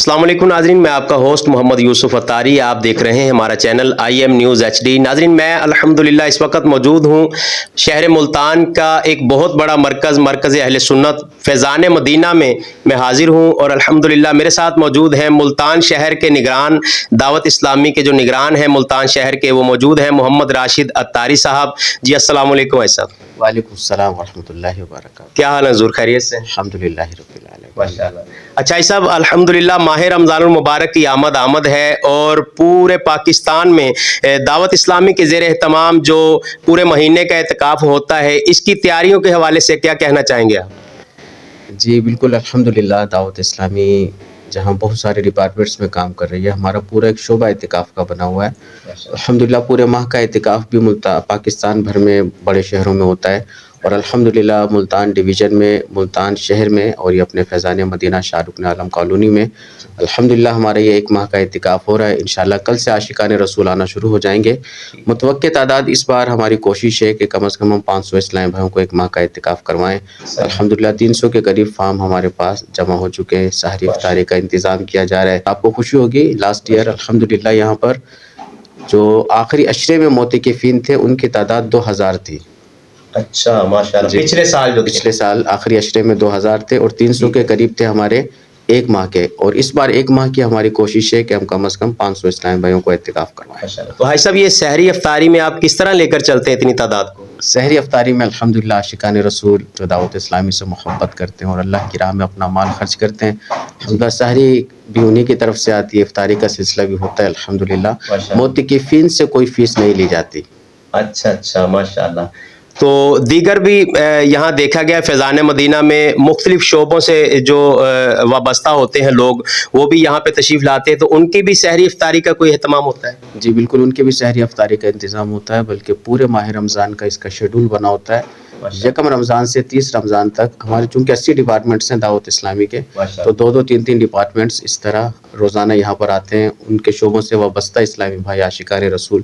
अस्सलाम वालेकुम नाजरीन, मैं आपका होस्ट मोहम्मद यूसुफ अत्तारी। आप देख रहे हैं हमारा चैनल IM न्यूज़ HD। नाजरीन, मैं अल्हम्दुलिल्लाह इस वक्त मौजूद हूँ शहर मुल्तान का एक बहुत बड़ा मरकज़ अहले सुन्नत फैज़ान मदीना में मैं हाजिर हूँ। और अल्हम्दुलिल्लाह मेरे साथ मौजूद हैं मुल्तान शहर के निगरान, दावत इस्लामी के जो निगरान हैं मुल्तान शहर के, वो मौजूद हैं मोहम्मद राशिद अत्तारी साहब। जी अस्सलाम वालेकुम भाई साहब। वालेकुम सलाम वरहमतुल्लाहि वबरकातुहू। क्या हाल है हुज़ूर, खैरियत से? अल्हम्दुलिल्लाह रब्बिल आलमीन। माशाअल्लाह। अच्छा भाई साहब, अल्हम्दुलिल्लाह माह रमज़ानुल मुबारक की आमद है और पूरे पाकिस्तान में दावत इस्लामी के ज़ेर एहतमाम जो पूरे महीने का एहतिकाफ होता है, इसकी तैयारियों के हवाले से क्या कहना चाहेंगे आप? जी बिल्कुल, अल्हम्दुलिल्लाह दावत इस्लामी जहाँ बहुत सारे डिपार्टमेंट्स में काम कर रही है, हमारा पूरा एक शोबा एहतिकाफ का बना हुआ है। अल्हम्दुलिल्लाह पूरे माह का एहतिकाफ भी पाकिस्तान भर में बड़े शहरों में होता है और अल्हम्दुलिल्लाह मुल्तान डिवीज़न में, मुल्तान शहर में और ये अपने फैज़ान मदीना शाहरुख आलम कॉलोनी में अल्हम्दुलिल्लाह हमारा ये एक माह का एहतिकाफ हो रहा है। इंशाअल्लाह कल से आशिकाने रसूल आना शुरू हो जाएंगे। मुतवक्के तादाद इस बार हमारी कोशिश है कि कम से कम हम 500 इस्लामी भाइयों को एक माह का एहतिकाफ करवाएं। अल्हम्दुलिल्लाह 300 के करीब फार्म हमारे पास जमा हो चुके हैं। सहरी इफ्तारी का इंतज़ाम किया जा रहा है। आपको खुशी होगी, लास्ट ईयर अल्हम्दुलिल्लाह यहाँ पर जो आखिरी अशरे में मोतिकिफ़ीन थे उनकी तादाद 2000 थी। अच्छा माशाअल्लाह। पिछले साल आखिरी अशरे में 2000 थे और 300 के करीब थे हमारे एक माह के। और इस बार एक माह की हमारी कोशिश है कि हम कम से कम 500 इस्लामी भाइयों को एहतिकाफ करवाएं। तो भाई साहब, ये सहरी इफ्तारी में आप किस तरह लेकर चलते हैं इतनी तादाद को? सहरी इफ्तारी में अल्हम्दुलिल्लाह आशिकाने रसूल जो दावत इस्लामी से मोहब्बत करते हैं और अल्लाह की राह में अपना माल खर्च करते हैं, अल्हम्दुलिल्लाह सहरी भी उन्हीं की तरफ से आती है, इफ्तारी का सिलसिला भी होता है अल्हम्दुलिल्लाह। मोतिकिफ़ीन से कोई फ़ीस नहीं ली जाती। अच्छा माशाअल्लाह। तो दीगर भी यहाँ देखा गया फैज़ान मदीना में मुख्तलिफ शोबों से जो वाबस्ता होते हैं लोग, वो भी यहाँ पे तशरीफ़ लाते हैं, तो उनकी भी सहरी इफ्तारी का कोई एहतमाम होता है? जी बिल्कुल, उनके भी सहरी इफ्तारी का इंतज़ाम होता है, बल्कि पूरे माह रमज़ान का इसका शेड्यूल बना होता है। यकम रमज़ान से 30 रमज़ान तक हमारे चूँकि 80 डिपार्टमेंट्स हैं दावत इस्लामी के, तो 2-2, 3-3 डिपार्टमेंट्स इस तरह रोज़ाना यहाँ पर आते हैं। उनके शोबों से वाबस्ता इस्लामी भाई आशिकाने रसूल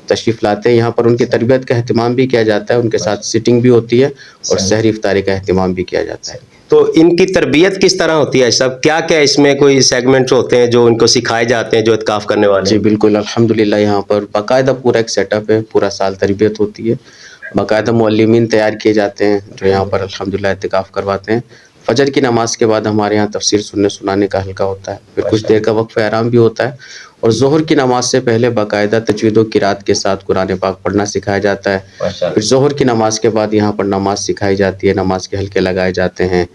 तशरीफ़ लाते हैं। यहाँ पर उनकी तरबियत का एहतमाम भी किया जाता है, उनके साथ सिटिंग भी होती है और सहरी इफ्तारी का एहतमाम भी किया जाता है। तो इनकी तरबियत किस तरह होती है सब? क्या क्या इसमें कोई सेगमेंट्स होते हैं जो इनको सिखाए जाते हैं जो इत्काफ़ करने वाले? जी बिल्कुल, अल्हम्दुलिल्लाह यहाँ पर बाकायदा पूरा एक सेटअप है, पूरा साल तरबियत होती है, बाकायदा मुअल्लिमीन तैयार किए जाते हैं जो यहाँ पर अल्हम्दुलिल्लाह इत्तिकाफ़ करवाते हैं। फजर की नमाज के बाद हमारे यहाँ तफसीर सुनने सुनाने का हल्का होता है, फिर कुछ देर का वक्फ़ आराम भी होता है और ज़ोहर की नमाज से पहले बाकायदा तजवीद व क़िरात के साथ कुरान पाक पढ़ना सिखाया जाता है। फिर ज़ोहर की नमाज के बाद यहाँ पर नमाज सिखाई जाती है, नमाज के हल्के लगाए जाते हैं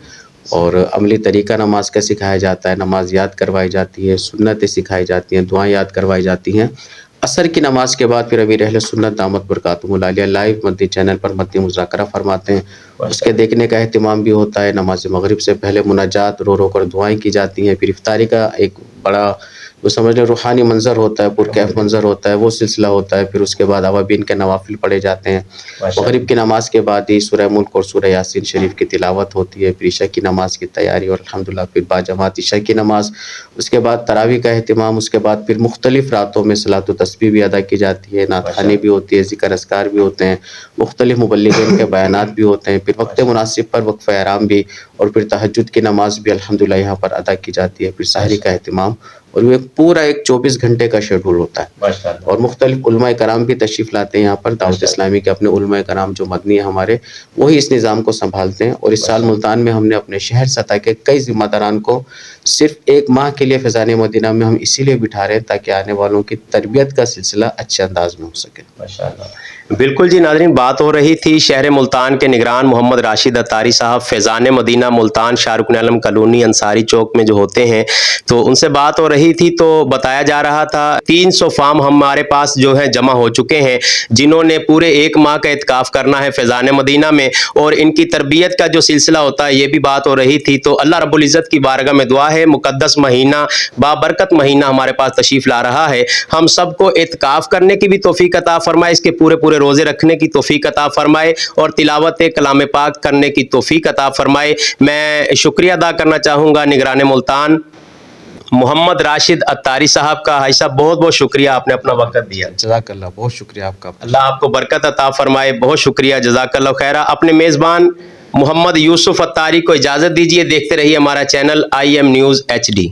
और अमली तरीका नमाज का सिखाया जाता है, नमाज याद करवाई जाती है, सुन्नतें सिखाई जाती हैं, दुआएं याद करवाई जाती हैं। असर की नमाज के बाद फिर अमीर अहले सुन्नत दामत बरकातुहुल आलिया लाइव मद्दी चैनल पर मद्दी मुज़ाकरा फरमाते हैं, उसके देखने का एहतिमाम भी होता है। नमाज मगरिब से पहले मुनाजात रो कर दुआएं की जाती हैं। फिर इफ्तारी का एक बड़ा वो समझ लो रूहानी मंजर होता है, पुरकैफ मंजर होता है, वो सिलसिला होता है। फिर उसके बाद अवाबीन के नवाफिल पढ़े जाते हैं। मगरिब की नमाज के बाद ही सूरह मुल्क और सूरह यासीन शरीफ की तिलावत होती है। फिर इशा की नमाज की तैयारी और अल्हम्दुलिल्लाह फिर बाजमात इशा की नमाज, उसके बाद तरावी का एहतिमाम, उसके बाद फिर मुख्तलिफ रातों में सलात व तस्बीह भी अदा की जाती है, नात ख़वानी भी होती है, ज़िक्र अस्कार भी होते हैं, मुख्तलिफ मुबल्लिगीन के बयानात भी होते हैं। फिर वक्त मुनासिब पर वक्फ़ आराम भी और फिर तहज्जुद की नमाज भी अल्हम्दुलिल्लाह यहाँ पर अदा की जाती है। फिर सहरी का एहतिमाम और वो पूरा एक 24 घंटे का शेड्यूल होता है और मुख्तलिफ उलमाए कराम भी तशरीफ़ लाते हैं यहाँ पर। दावत इस्लामी के अपने उलमाए कराम जो मदनी है हमारे, वही इस निज़ाम को संभालते हैं। और इस साल मुल्तान में हमने अपने शहर सतह के कई ज़िम्मेदारान को सिर्फ एक माह के लिए फैज़ान मदीना में हम इसीलिए बिठा रहे हैं ताकि आने वालों की तरबियत का सिलसिला अच्छे अंदाज में हो सके। माशाअल्लाह। बिल्कुल जी नाज़रीन, बात हो रही थी शहर मुल्तान के निगरान मोहम्मद राशिद अत्तारी साहब फैज़ान मदीना मुल्तान शाहरुख आलम कॉलोनी अंसारी चौक में जो होते हैं, तो उनसे बात हो रही थी तो बताया जा रहा था 300 फार्म हमारे पास जो है जमा हो चुके हैं जिन्होंने पूरे एक माह का इत्काफ़ करना है फैज़ान मदीना में और इनकी तरबियत का जो सिलसिला होता है ये भी बात हो रही थी। तो अल्लाह रब्बुल इज़्ज़त की बारगाह में दुआ है, मुक़द्दस महीना बाबरकत महीना हमारे पास तशरीफ़ ला रहा है, हम सबको इत्काफ़ करने की भी तौफ़ीक़ अता फ़रमाए, इसके पूरे रोज़े रखने की तौफ़ीक़ अता फ़रमाए और तिलावत कलाम पाक करने की तौफ़ीक़ अता फ़रमाए। मैं शुक्रिया अदा करना चाहूँगा निगरान मुल्तान मोहम्मद राशिद अत्तारी साहब का। भाई साहब बहुत बहुत शुक्रिया, आपने अपना वक्त दिया। जज़ाकल्लाह, बहुत शुक्रिया आपका, अल्लाह आपको बरकत अता फ़रमाए, बहुत शुक्रिया, जज़ाकल्लाह खैरा। अपने मेज़बान मोहम्मद यूसुफ अत्तारी को इजाज़त दीजिए, देखते रहिए हमारा चैनल IM न्यूज़ HD।